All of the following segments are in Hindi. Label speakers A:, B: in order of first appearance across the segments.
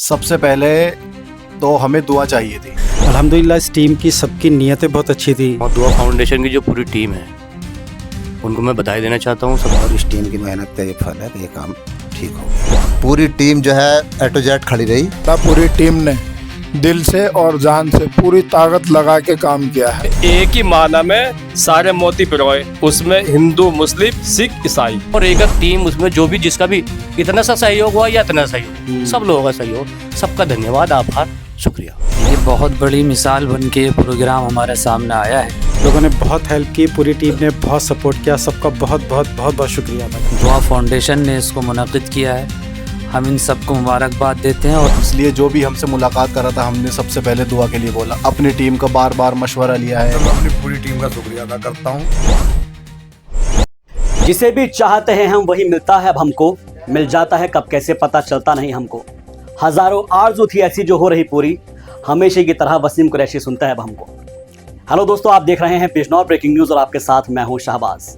A: सबसे पहले तो हमें दुआ चाहिए थी।
B: अल्हम्दुलिल्लाह इस टीम की सबकी नीयतें बहुत अच्छी थी।
C: और दुआ फाउंडेशन की जो पूरी टीम है उनको मैं बधाई देना चाहता हूँ सब।
D: और इस टीम की मेहनत का ये फल है कि ये काम ठीक हो गया। पूरी टीम जो है ए टू जेड खड़ी रही।
E: पूरी टीम ने दिल से और जान से पूरी ताकत लगा के काम किया है।
F: एक ही माना में सारे मोती पिरोए, उसमें हिंदू मुस्लिम सिख ईसाई
C: और एक टीम उसमें जो भी जिसका भी इतना सा सहयोग हुआ या इतना सहयोग, सब लोगों का सहयोग, सबका धन्यवाद, आभार, शुक्रिया।
G: ये बहुत बड़ी मिसाल बन के प्रोग्राम हमारे सामने आया है।
B: लोगों ने बहुत हेल्प की, पूरी टीम ने बहुत सपोर्ट किया, सबका बहुत बहुत बहुत बहुत शुक्रिया।
G: दुआ फाउंडेशन ने इसको मुनक़िद किया है, हम इन सबको मुबारकबाद देते हैं। और
A: इसलिए जो भी हमसे मुलाकात करा था हमने सबसे पहले दुआ के लिए बोला। अपनी टीम का बार बार मशवरा लिया है।
E: मैं अपनी पूरी टीम का शुक्रिया अदा करता हूँ।
H: जिसे भी चाहते हैं हम वही मिलता है, अब हमको मिल जाता है कब कैसे पता चलता नहीं हमको। हजारों आरज़ू थी ऐसी जो हो रही पूरी, हमेशा की तरह वसीम कुरैशी सुनता है अब हमको। हेलो दोस्तों, आप देख रहे हैं बिजनौर ब्रेकिंग न्यूज़ और आपके साथ मैं हूं शहबाज।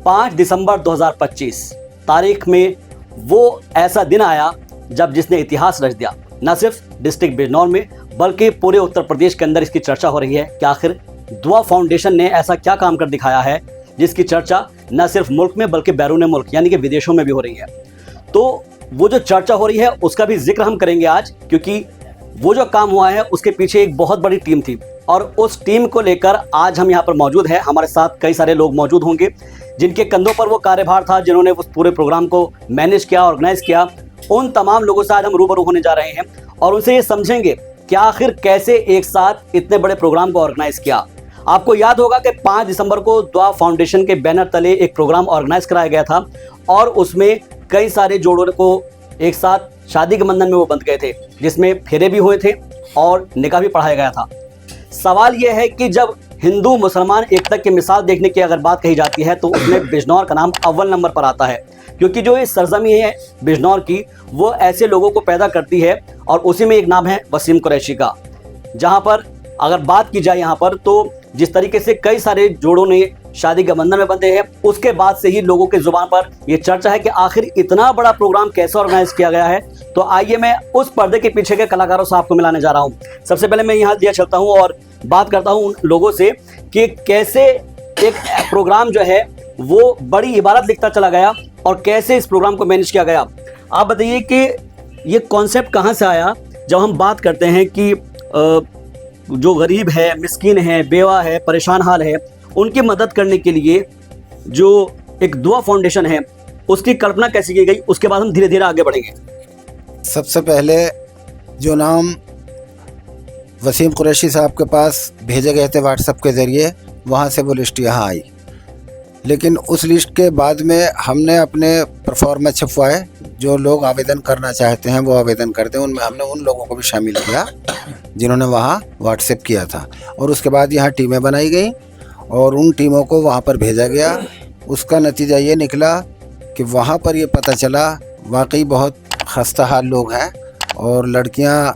H: 5 दिसंबर 2025 तारीख में वो ऐसा दिन आया जब जिसने इतिहास रच दिया। न सिर्फ डिस्ट्रिक्ट बिजनौर में बल्कि पूरे उत्तर प्रदेश के अंदर इसकी चर्चा हो रही है कि आखिर दुआ फाउंडेशन ने ऐसा क्या काम कर दिखाया है जिसकी चर्चा न सिर्फ मुल्क में बल्कि बैरून मुल्क यानी कि विदेशों में भी हो रही है। तो वो जो चर्चा हो रही है उसका भी जिक्र हम करेंगे आज, क्योंकि वो जो काम हुआ है उसके पीछे एक बहुत बड़ी टीम थी और उस टीम को लेकर आज हम यहाँ पर मौजूद हैं। हमारे साथ कई सारे लोग मौजूद होंगे जिनके कंधों पर वो कार्यभार था, जिन्होंने उस पूरे प्रोग्राम को मैनेज किया, ऑर्गेनाइज किया। उन तमाम लोगों से आज हम रूबरू होने जा रहे हैं और उनसे ये समझेंगे कि आखिर कैसे एक साथ इतने बड़े प्रोग्राम को ऑर्गेनाइज किया। आपको याद होगा कि 5 दिसंबर को दुआ फाउंडेशन के बैनर तले एक प्रोग्राम ऑर्गेनाइज कराया गया था और उसमें कई सारे जोड़ों को एक साथ शादी के बंधन में वो बंध गए थे, जिसमें फेरे भी हुए थे और निकाह भी पढ़ाया गया था। सवाल यह है कि जब हिंदू मुसलमान एकता की मिसाल देखने की अगर बात कही जाती है तो उसमें बिजनौर का नाम अव्वल नंबर पर आता है, क्योंकि जो ये सरजमी है बिजनौर की वो ऐसे लोगों को पैदा करती है और उसी में एक नाम है वसीम कुरैशी का। जहां पर अगर बात की जाए यहाँ पर तो जिस तरीके से कई सारे जोड़ों ने शादी के बंधन में बंधे हैं, उसके बाद से ही लोगों के जुबान पर यह चर्चा है कि आखिर इतना बड़ा प्रोग्राम कैसे ऑर्गेनाइज किया गया है। तो आइए मैं उस पर्दे के पीछे के कलाकारों से आपको मिलाने जा रहा हूं। सबसे पहले मैं यहाँ दिया चलता हूं और बात करता हूं उन लोगों से कि कैसे एक प्रोग्राम जो है वो बड़ी इबारत लिखता चला गया और कैसे इस प्रोग्राम को मैनेज किया गया। आप बताइए कि ये कॉन्सेप्ट कहाँ से आया। जब हम बात करते हैं कि जो गरीब है, मिस्कीन है, बेवा है, परेशान हाल है, उनकी मदद करने के लिए जो एक दुआ फाउंडेशन है उसकी कल्पना कैसे की गई, उसके बाद हम धीरे धीरे आगे बढ़ेंगे।
D: सबसे पहले जो नाम वसीम कुरैशी साहब के पास भेजे गए थे व्हाट्सएप के ज़रिए, वहाँ से वो लिस्ट यहाँ आई। लेकिन उस लिस्ट के बाद में हमने अपने प्रोफार्मा छपवाए। जो लोग आवेदन करना चाहते हैं वो आवेदन करते हैं, उनमें हमने उन लोगों को भी शामिल किया जिन्होंने वहाँ व्हाट्सएप किया था। और उसके बाद यहाँ टीमें बनाई गई और उन टीमों को वहाँ पर भेजा गया। उसका नतीजा ये निकला कि वहाँ पर ये पता चला वाकई बहुत खस्ता हाल लोग हैं और लड़कियाँ,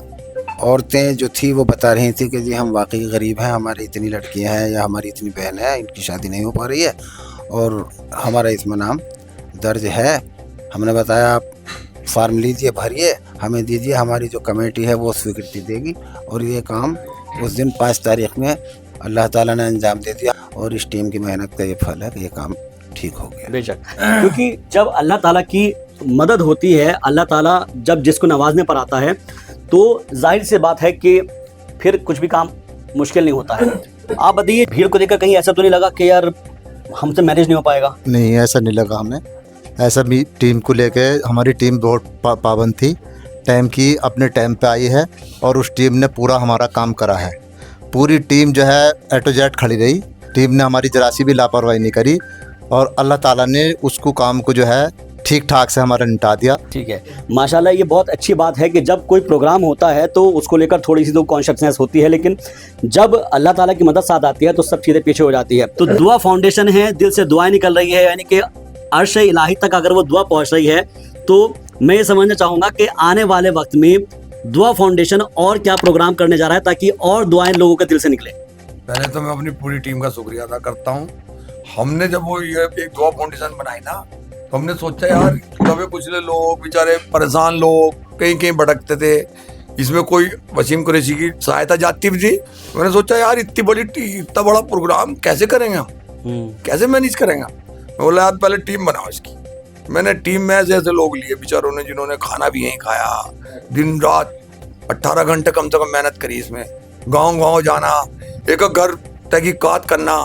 D: औरतें जो थी वो बता रही थी कि जी हम वाकई गरीब हैं, हमारी इतनी लड़कियाँ हैं या हमारी इतनी बहन है, इनकी शादी नहीं हो पा रही है और हमारा इसमें नाम दर्ज है। हमने बताया आप फार्म लीजिए, भरिए, हमें दीजिए, हमारी जो कमेटी है वो स्वीकृति देगी। और ये काम उस दिन 5 तारीख में अल्लाह ताला ने अंजाम दे दिया और इस टीम की मेहनत का ये फल है कि ये काम ठीक हो गया।
H: बेशक, क्योंकि जब अल्लाह ताला की मदद होती है, अल्लाह ताला जब जिसको नवाजने पर आता है तो जाहिर सी बात है कि फिर कुछ भी काम मुश्किल नहीं होता है। आप बताइए, भीड़ को देखकर कहीं ऐसा तो नहीं लगा कि यार हमसे मैनेज नहीं हो पाएगा?
I: नहीं, ऐसा नहीं लगा हमें। ऐसा भी टीम को लेके हमारी टीम बहुत पाबंद थी, टाइम की, अपने टाइम पे आई है और उस टीम ने पूरा हमारा काम करा है। पूरी टीम जो है ए टू जेड खड़ी रही। टीम ने हमारी जरा सी भी लापरवाही नहीं करी और अल्लाह ताला ने उसको काम को जो है ठीक ठाक से हमारा निपटा दिया।
H: ठीक है, माशाल्लाह, ये बहुत अच्छी बात है कि जब कोई प्रोग्राम होता है तो उसको लेकर थोड़ी सी तो कॉन्शियसनेस होती है, लेकिन जब अल्लाह ताला की मदद साथ आती है तो सब चीज़ें पीछे हो जाती है। तो दुआ फाउंडेशन है, दिल से दुआएं निकल रही है, यानी कि अर्श इलाही तक अगर वो दुआ पहुंच रही है तो मैं ये समझना चाहूँगा कि आने वाले वक्त में दुआ फाउंडेशन और क्या प्रोग्राम करने जा रहा है ताकि और दुआएं लोगों के दिल से निकले।
E: पहले तो मैं अपनी पूरी टीम का शुक्रिया अदा करता हूँ। हमने जब वो ये एक दुआ फाउंडेशन बनाई ना,
J: तो हमने सोचा यार दबे कुचले लोग, बेचारे परेशान लोग कहीं कहीं भटकते थे, इसमें कोई वसीम कुरैशी की सहायता जाती भी थी। मैंने सोचा यार इतना बड़ा प्रोग्राम कैसे करेंगे हम, कैसे मैनेज करेंगे। मैं बोला यार पहले टीम बनाओ इसकी। मैंने टीम में ऐसे ऐसे लोग लिए बेचारों ने, जिन्होंने खाना भी यहीं खाया, दिन रात 18 घंटे कम से कम मेहनत करी इसमें, गांव गांव जाना, एक एक घर तहकीकात करना,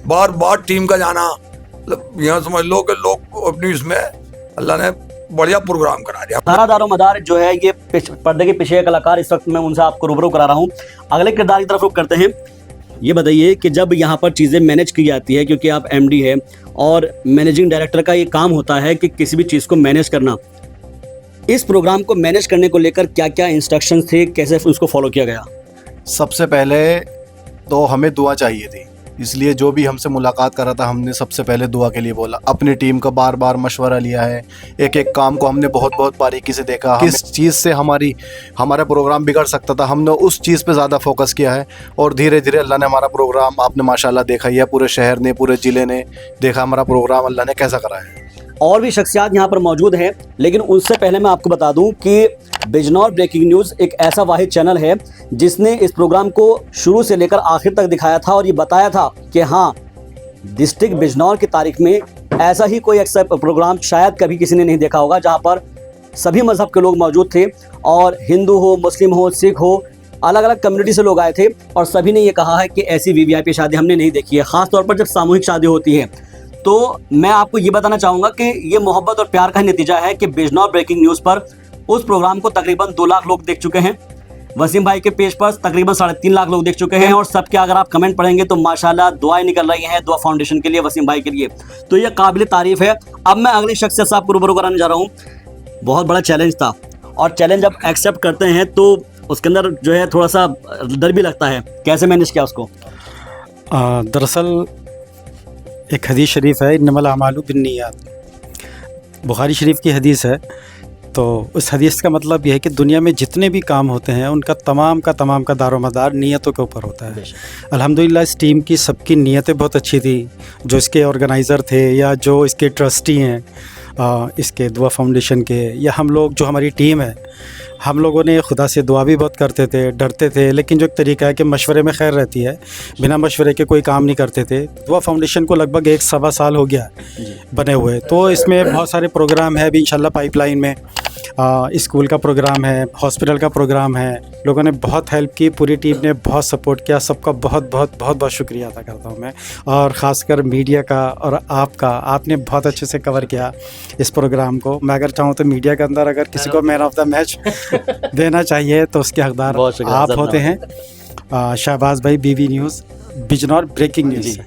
J: बार बार टीम का जाना। मतलब यहाँ समझ लो कि लोग अपनी इसमें अल्लाह ने बढ़िया प्रोग्राम करा दिया।
H: सारा दारो मदार जो है ये पर्दे के पीछे कलाकार, इस वक्त मैं उनसे आपको रूबरू करा रहा हूँ। अगले किरदार की तरफ रुख करते हैं। ये बताइए कि जब यहाँ पर चीज़ें मैनेज की जाती है, क्योंकि आप एमडी है और मैनेजिंग डायरेक्टर का ये काम होता है कि किसी भी चीज़ को मैनेज करना, इस प्रोग्राम को मैनेज करने को लेकर क्या क्या इंस्ट्रक्शंस थे, कैसे उसको फॉलो किया गया?
A: सबसे पहले तो हमें दुआ चाहिए थी, इसलिए जो भी हमसे मुलाकात करा था हमने सबसे पहले दुआ के लिए बोला। अपनी टीम का बार बार मशवरा लिया है, एक एक काम को हमने बहुत बहुत बारीकी से देखा, किस चीज़ से हमारा प्रोग्राम बिगड़ सकता था, हमने उस चीज़ पे ज़्यादा फोकस किया है। और धीरे धीरे अल्लाह ने हमारा प्रोग्राम, आपने माशाल्लाह देखा ही है, पूरे शहर ने, पूरे ज़िले ने देखा हमारा प्रोग्राम अल्लाह ने कैसा करा है।
H: और भी शख्सियात यहाँ पर मौजूद हैं, लेकिन उससे पहले मैं आपको बता दूं कि बिजनौर ब्रेकिंग न्यूज़ एक ऐसा वाहिद चैनल है जिसने इस प्रोग्राम को शुरू से लेकर आखिर तक दिखाया था और ये बताया था कि हाँ, डिस्ट्रिक्ट बिजनौर की तारीख में ऐसा ही कोई एक प्रोग्राम शायद कभी किसी ने नहीं देखा होगा, जहाँ पर सभी मजहब के लोग मौजूद थे और हिंदू हो, मुस्लिम हो, सिख हो, अलग अलग कम्युनिटी से लोग आए थे और सभी ने ये कहा है कि ऐसी वीवीआईपी शादी हमने नहीं देखी है। ख़ास तौर पर जब सामूहिक शादी होती है तो मैं आपको ये बताना चाहूँगा कि ये मोहब्बत और प्यार का नतीजा है कि बिजनौर ब्रेकिंग न्यूज़ पर उस प्रोग्राम को तकरीबन 2 लाख लोग देख चुके हैं। वसीम भाई के पेज पर तकरीबन 3.5 लाख लोग देख चुके हैं और सबके अगर आप कमेंट पढ़ेंगे तो माशाल्लाह दुआएं निकल रही हैं दुआ फाउंडेशन के लिए, वसीम भाई के लिए, तो ये काबिल तारीफ है। अब मैं अगले शख्स से आपको रूबरू कराने जा रहा हूँ। बहुत बड़ा चैलेंज था और चैलेंज जब एक्सेप्ट करते हैं तो उसके अंदर जो है थोड़ा सा डर भी लगता है, कैसे मैनेज किया उसको?
B: दरअसल एक हदीस शरीफ है, इन्नमल अमालु बिन्नियात, बुखारी शरीफ की हदीस है। तो उस हदीस का मतलब यह है कि दुनिया में जितने भी काम होते हैं उनका तमाम का दारोमदार नीयतों के ऊपर होता है। अल्हम्दुलिल्लाह इस टीम की सबकी नीयतें बहुत अच्छी थी, जो इसके ऑर्गेनाइज़र थे या जो इसके ट्रस्टी हैं इसके दुआ फाउंडेशन के, या हम लोग जो हमारी टीम है, हम लोगों ने खुदा से दुआ भी बहुत करते थे, डरते थे, लेकिन जो एक तरीका है कि मशवरे में खैर रहती है, बिना मशवरे के कोई काम नहीं करते थे। दुआ फाउंडेशन को लगभग 1 साल हो गया बने हुए, तो इसमें बहुत सारे प्रोग्राम है अभी इंशाल्लाह पाइपलाइन में। स्कूल का प्रोग्राम है, हॉस्पिटल का प्रोग्राम है, लोगों ने बहुत हेल्प की, पूरी टीम ने बहुत सपोर्ट किया, सबका बहुत बहुत बहुत बहुत शुक्रिया अदा करता हूँ मैं। और ख़ासकर मीडिया का और आपका, आपने बहुत अच्छे से कवर किया इस प्रोग्राम को। मैं अगर चाहूँ तो मीडिया के अंदर अगर किसी को मैन ऑफ द मैच देना चाहिए तो उसके हकदार आप होते हैं। शहबाज भाई, बीवी न्यूज़, बिजनौर ब्रेकिंग न्यूज़,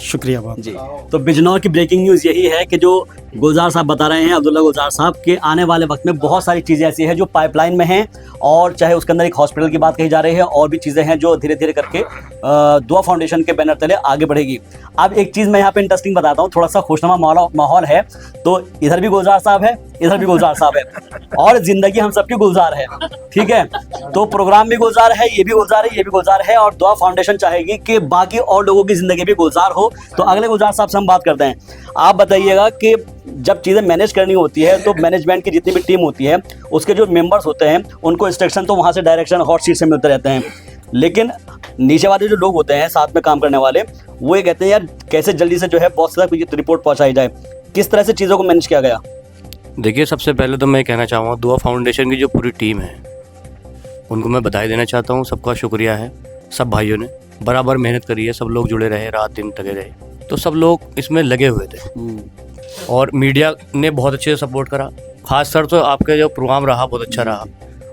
B: शुक्रिया बहुत
H: जी। तो बिजनौर की ब्रेकिंग न्यूज़ यही है कि जो गुलजार साहब बता रहे हैं, अब्दुल्ला गुलजार साहब, के आने वाले वक्त में बहुत सारी चीज़ें ऐसी हैं जो पाइपलाइन में हैं और चाहे उसके अंदर एक हॉस्पिटल की बात कही जा रही है और भी चीज़ें हैं जो धीरे धीरे करके दुआ फाउंडेशन के बैनर तले आगे बढ़ेगी। अब एक चीज़ मैं यहाँ पे इंटरेस्टिंग बताता हूँ, थोड़ा सा खुशनुमा माहौल है, तो इधर भी गुलजार साहब है, इधर भी गुलजार साहब है और ज़िंदगी हम सबकी गुलजार है, ठीक है। तो प्रोग्राम भी गुलजार है, ये भी गुलजार है, ये भी गुलजार है और दुआ फाउंडेशन चाहेगी कि बाकी और लोगों की ज़िंदगी भी गुलजार हो। तो अगले गुलजार साहब से हम बात करते हैं। आप बताइएगा कि जब चीज़ें मैनेज करनी होती है तो मैनेजमेंट की जितनी भी टीम होती है उसके जो मेंबर्स होते हैं उनको इंस्ट्रक्शन तो वहाँ से डायरेक्शन हॉट सीट से मिलते रहते हैं, लेकिन नीचे वाले जो लोग होते हैं साथ में काम करने वाले, वो ये कहते हैं यार कैसे जल्दी से जो है बॉस तक रिपोर्ट पहुँचाई जाए। किस तरह से चीज़ों को मैनेज किया गया?
C: देखिए, सबसे पहले तो मैं कहना चाहूँगा दुआ फाउंडेशन की जो पूरी टीम है उनको मैं बधाई देना चाहता हूँ, सबका शुक्रिया है। सब भाइयों ने बराबर मेहनत करी है, सब लोग जुड़े रहे, रात दिन लगे रहे, तो सब लोग इसमें लगे हुए थे और मीडिया ने बहुत अच्छे से सपोर्ट करा। खास कर तो आपका जो प्रोग्राम रहा बहुत अच्छा रहा,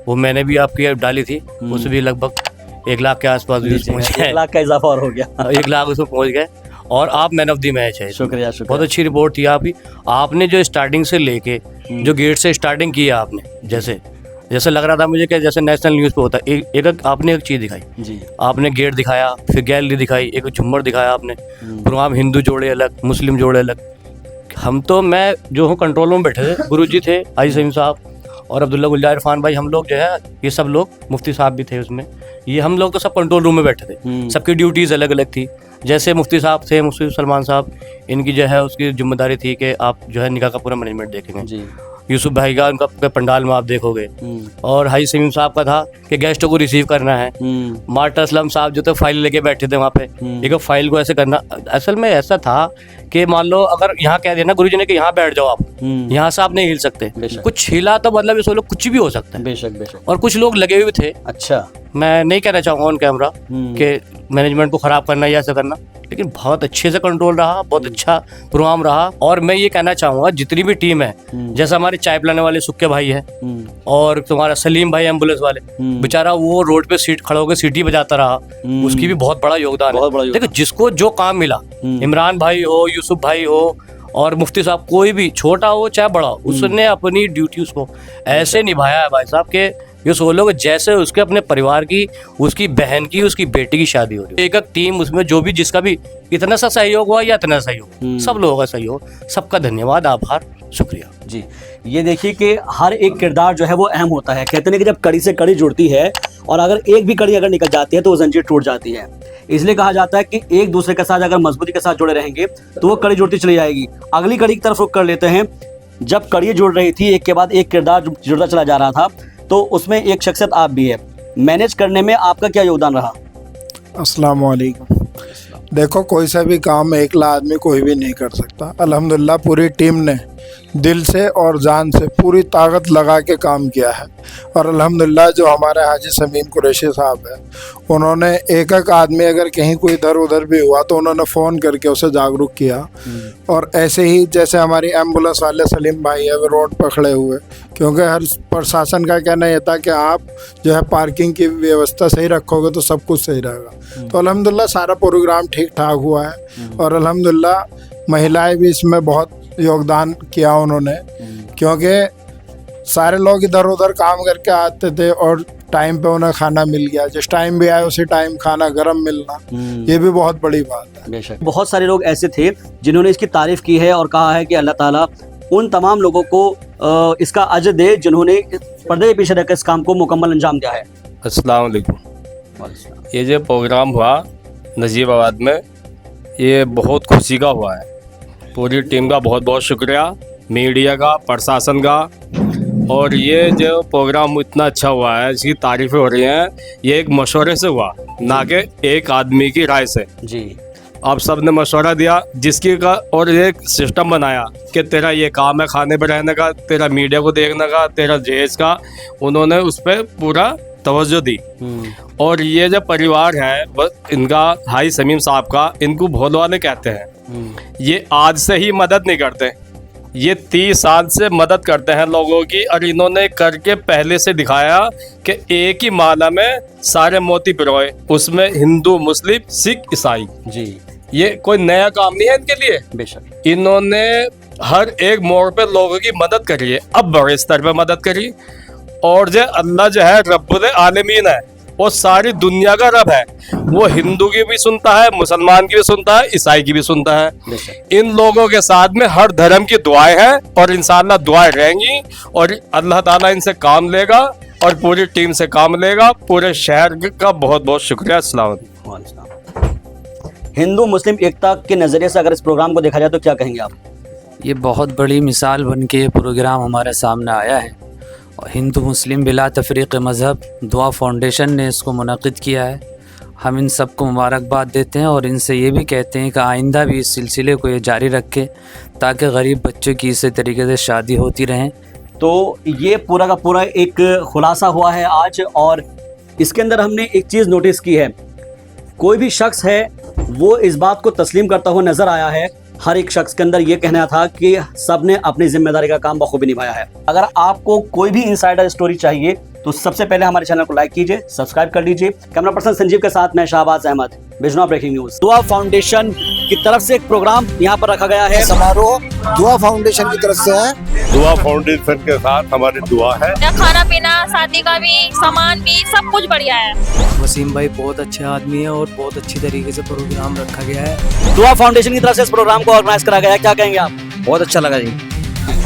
C: वो मैंने भी आपकी ऐप डाली थी, उसमें भी लगभग 1 लाख के आसपास व्यूज पहुँच गए,
H: 1 लाख का इजाफा और हो गया,
C: 1 लाख उसमें पहुँच गए और आप मैन ऑफ द मैच है।
H: शुक्रिया।
C: बहुत अच्छी रिपोर्ट थी आपकी। आपने जो स्टार्टिंग से लेके जो गेट से स्टार्टिंग की आपने, जैसे लग रहा था मुझे कि जैसे नेशनल न्यूज़ पे होता है, एक आपने एक चीज़ दिखाई जी। आपने गेट दिखाया, फिर गैलरी दिखाई, एक झूमर दिखाया आपने, प्रोग्राम हिंदू जोड़े अलग, मुस्लिम जोड़े अलग। हम तो, मैं जो हूँ कंट्रोल रूम बैठे थे, गुरुजी थे, हाजी सलीम साहब और अब्दुल्ला गुलजार इरफान भाई, हम लोग जो है ये सब लोग, मुफ्ती साहब भी थे उसमें, ये हम लोग तो सब कंट्रोल रूम में बैठे थे, सबकी ड्यूटीज़ अलग अलग थी। जैसे मुफ्ती साहब थे, मुफ्ती सलमान साहब, इनकी जो है उसकी जिम्मेदारी थी कि आप जो है निकाह का पूरा मैनेजमेंट देखेंगे।
H: जी।
C: यूसुफ भाई का उनका पंडाल में आप देखोगे। और हाजी समीम साहब का था कि गेस्टों को रिसीव करना है। मार्टर असलम साहब जो थे फाइल लेके बैठे थे वहाँ पे, एक फाइल को ऐसे करना। असल में ऐसा था कि मान लो अगर यहाँ कह दिया ना गुरुजी ने कि यहाँ बैठ जाओ आप, यहाँ से आप नहीं हिल सकते। कुछ हिला तो मतलब ये सोचो कुछ भी हो सकता है।
H: बेशक बेशक।
C: और कुछ लोग लगे हुए थे।
H: अच्छा।
C: मैं नहीं कहना चाहूँगा ऑन कैमरा कि मैनेजमेंट को ख़राब करना या ऐसा करना, लेकिन बहुत अच्छे से कंट्रोल रहा, बहुत अच्छा प्रोग्राम रहा। और मैं ये कहना चाहूँगा जितनी भी टीम है, जैसे हमारे चाय पिलाने वाले सुक्के भाई है और तुम्हारा सलीम भाई एम्बुलेंस वाले, बेचारा वो रोड पे सीट खड़ा होकर सीटी बजाता रहा, उसकी भी बहुत बड़ा योगदान है। देखो जिसको जो काम मिला, इमरान भाई हो, यूसुफ भाई हो और मुफ्ती साहब, कोई भी छोटा हो चाहे बड़ा, उसने अपनी ड्यूटी उसको ऐसे निभाया है भाई साहब के ये सो लोग जैसे उसके अपने परिवार की, उसकी बहन की, उसकी बेटी की शादी हो रही है। एक एक टीम उसमें जो भी जिसका भी इतना सा सहयोग हुआ या इतना सहयोग, सब लोगों का सहयोग, सबका धन्यवाद, आभार, शुक्रिया
H: जी। ये देखिए कि हर एक किरदार जो है वो अहम होता है। कहते हैं कि जब कड़ी से कड़ी जुड़ती है और अगर एक भी कड़ी अगर निकल जाती है तो वो जंजीर टूट जाती है। इसलिए कहा जाता है कि एक दूसरे के साथ अगर मजबूती के साथ जुड़े रहेंगे तो वो कड़ी जुड़ती चली जाएगी। अगली कड़ी की तरफ रुख कर लेते हैं। जब कड़ी जुड़ रही थी, एक के बाद एक किरदार जुड़ता चला जा रहा था, तो उसमें एक शख्सियत आप भी है। मैनेज करने में आपका क्या योगदान रहा?
E: अस्सलाम वालेकुम। देखो, कोई सा भी काम अकेला आदमी कोई भी नहीं कर सकता। अल्हम्दुलिल्लाह पूरी टीम ने दिल से और जान से पूरी ताकत लगा के काम किया है। और अल्हम्दुलिल्लाह जो हमारे हाजी समीम कुरैशी साहब हैं, उन्होंने एक एक आदमी अगर कहीं कोई इधर उधर भी हुआ तो उन्होंने फ़ोन करके उसे जागरूक किया। और ऐसे ही जैसे हमारी एम्बुलेंस वाले सलीम भाई है, वो रोड पर खड़े हुए, क्योंकि हर प्रशासन का कहना ये था कि आप जो है पार्किंग की व्यवस्था सही रखोगे तो सब कुछ सही रहेगा। तो अल्हम्दुलिल्लाह सारा प्रोग्राम ठीक ठाक हुआ है। और अल्हम्दुलिल्लाह महिलाएं भी इसमें बहुत योगदान किया उन्होंने, क्योंकि सारे लोग इधर उधर काम करके आते थे और टाइम पे उन्हें खाना मिल गया। जिस टाइम भी आए उसी टाइम खाना गर्म मिलना, ये भी बहुत बड़ी बात है।
H: बेशक। बहुत सारे लोग ऐसे थे जिन्होंने इसकी तारीफ की है और कहा है कि अल्लाह ताला उन तमाम लोगों को इसका अजर दे जिन्होंने पर्दे के पीछे रहकर इस काम को मुकम्मल अंजाम दिया है।
F: अस्सलाम वालेकुम। ये जो प्रोग्राम हुआ नजीबाबाद में, ये बहुत खुशी का हुआ है। पूरी टीम का बहुत बहुत शुक्रिया, मीडिया का, प्रशासन का। और ये जो प्रोग्राम इतना अच्छा हुआ है, इसकी तारीफ़ें हो रही हैं, ये एक मशवरे से हुआ, ना कि एक आदमी की राय से
H: जी।
F: आप सब ने मशवरा दिया जिसकी का, और एक सिस्टम बनाया कि तेरा ये काम है खाने पर रहने का, तेरा मीडिया को देखने का, तेरा जहेज का। उन्होंने उस पर पूरा तवज्जो दी। और ये जो परिवार है इनका, हाजी समीम साहब का, इनको भोल वाले कहते हैं। ये आज से ही मदद नहीं करते, ये 30 साल से मदद करते हैं लोगों की। और इन्होंने करके पहले से दिखाया कि एक ही माला में सारे मोती पिरोए, उसमें हिंदू, मुस्लिम, सिख, ईसाई
H: जी।
F: ये कोई नया काम नहीं है इनके लिए।
H: बेशक।
F: इन्होंने हर एक मोड़ पे लोगों की मदद करी है, अब बड़े स्तर पे मदद करी। और जो अल्लाह जो है रब्बुल आलमीन है, वो सारी दुनिया का रब है। वो हिंदू की भी सुनता है, मुसलमान की भी सुनता है, ईसाई की भी सुनता है। इन लोगों के साथ में हर धर्म की दुआएं हैं और इंशाअल्लाह दुआएं रहेंगी। और अल्लाह ताला इनसे काम लेगा और पूरी टीम से काम लेगा। पूरे शहर का बहुत बहुत शुक्रिया। अस्सलाम वालेकुम।
H: हिंदू मुस्लिम एकता के नज़रिए से अगर इस प्रोग्राम को देखा जाए तो क्या कहेंगे आप?
G: ये बहुत बड़ी मिसाल बन के ये प्रोग्राम हमारे सामने आया है। हिंदू मुस्लिम बिला तफरीक़ मज़हब दुआ फाउंडेशन ने इसको मुनक़िद किया है। हम इन सबको मुबारकबाद देते हैं और इनसे ये भी कहते हैं कि आइंदा भी इस सिलसिले को ये जारी रखें ताकि गरीब बच्चों की इसी तरीके से शादी होती रहें।
H: तो ये पूरा का पूरा एक खुलासा हुआ है आज। और इसके अंदर हमने एक चीज़ नोटिस की है, कोई भी शख्स है वो इस बात को तस्लीम करता हुआ नज़र आया है। हर एक शख्स के अंदर ये कहना था कि सब ने अपनी जिम्मेदारी का काम बखूबी निभाया है। अगर आपको कोई भी इनसाइडर स्टोरी चाहिए तो सबसे पहले हमारे चैनल को लाइक कीजिए, सब्सक्राइब कर लीजिए। कैमरा पर्सन संजीव के साथ मैं शाहबाज अहमद, बिजनौर ब्रेकिंग न्यूज। दुआ फाउंडेशन की तरफ से एक प्रोग्राम यहाँ पर रखा गया है।
D: समारोह दुआ फाउंडेशन की तरफ से है।
K: दुआ फाउंडेशन के साथ हमारी दुआ है।
L: खाना पीना, शादी का भी सामान भी सब कुछ बढ़िया है।
M: वसीम भाई बहुत अच्छे आदमी है और बहुत अच्छी तरीके से प्रोग्राम रखा गया है।
H: दुआ फाउंडेशन की तरफ से इस प्रोग्राम को ऑर्गेनाइज करा गया है, क्या कहेंगे आप?
M: बहुत अच्छा लगा जी।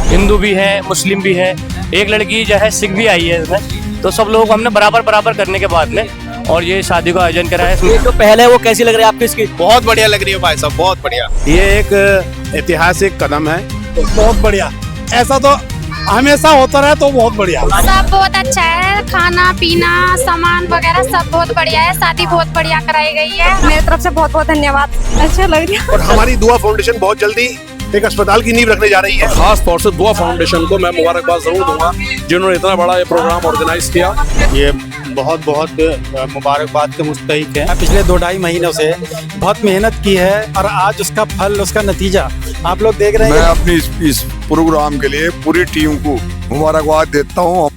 C: हिंदू भी है, मुस्लिम भी है, एक लड़की जो है सिख भी आई है इसमें। तो सब लोगों को हमने बराबर करने के बाद में और ये शादी का आयोजन करा है।
H: ये जो पहल है वो कैसी लग रही है आपको इसकी?
K: बहुत बढ़िया लग रही है भाई साहब, बहुत बढ़िया। ये एक ऐतिहासिक कदम है।
E: बहुत बढ़िया, ऐसा तो हमेशा होता रहे तो बहुत बढ़िया।
L: सब बहुत अच्छा है, खाना पीना सामान वगैरह सब बहुत बढ़िया है, शादी बहुत बढ़िया कराई गई है। मेरी तरफ से बहुत बहुत धन्यवाद, अच्छा लग रहा है।
K: और हमारी दुआ फाउंडेशन बहुत जल्दी एक अस्पताल की नींव रखने जा रही है।
F: खास तौर से दुआ फाउंडेशन को मैं मुबारकबाद जरूर दूंगा जिन्होंने इतना बड़ा ये प्रोग्राम ऑर्गेनाइज किया।
B: ये बहुत बहुत मुबारकबाद के मुस्तहिक है। पिछले 2-2.5 महीनों से बहुत मेहनत की है और आज उसका फल, उसका नतीजा आप लोग देख रहे हैं।
J: मैं अपनी इस प्रोग्राम के लिए पूरी टीम को मुबारकबाद देता हूँ।